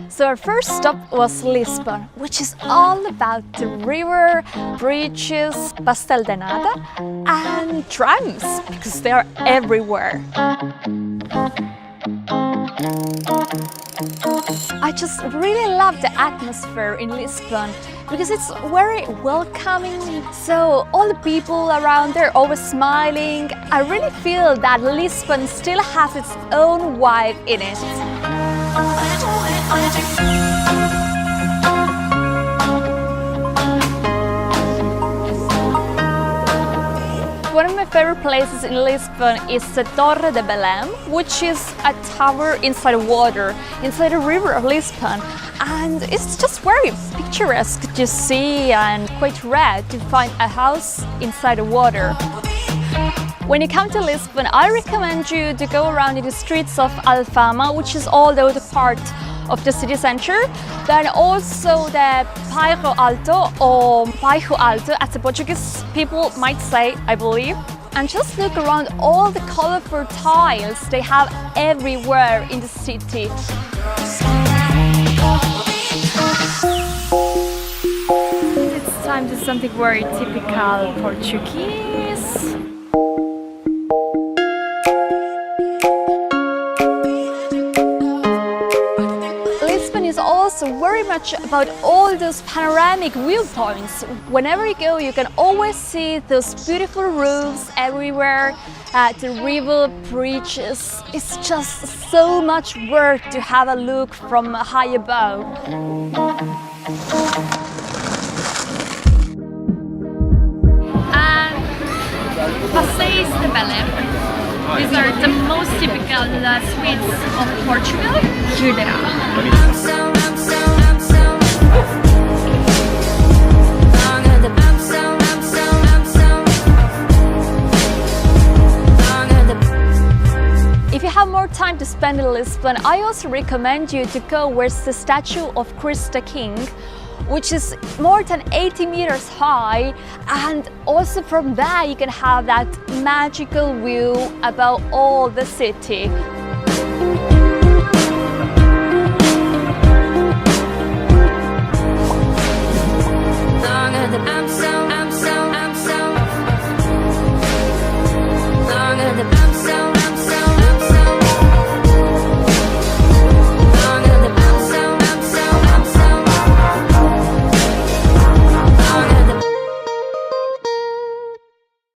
So our first stop was Lisbon, which is all about the river, bridges, pastel de nata, and trams, because they are everywhere. I just really love the atmosphere in Lisbon because it's very welcoming. So all the people around there are always smiling. I really feel that Lisbon still has its own vibe in it. One of my favorite places in Lisbon is the Torre de Belém, which is a tower inside water, inside the river of Lisbon. And it's just very picturesque to see and quite rare to find a house inside the water. When you come to Lisbon, I recommend you to go around in the streets of Alfama, which is all the part of the city center. Then also the Bairro Alto, or Bairro Alto, as the Portuguese people might say, I believe. And just look around all the colorful tiles they have everywhere in the city. It's time to something very typical Portuguese. Is also very much about all those panoramic viewpoints. Whenever you go, you can always see those beautiful roofs everywhere, the river bridges. It's just so much worth to have a look from high above. And Passeis de Belém. These are the most typical sweets of Portugal. Here they are. If you have more time to spend in Lisbon, I also recommend you to go where's the statue of Christ the King, which is more than 80 meters high, and also from there you can have that magical view about all the city. Longer than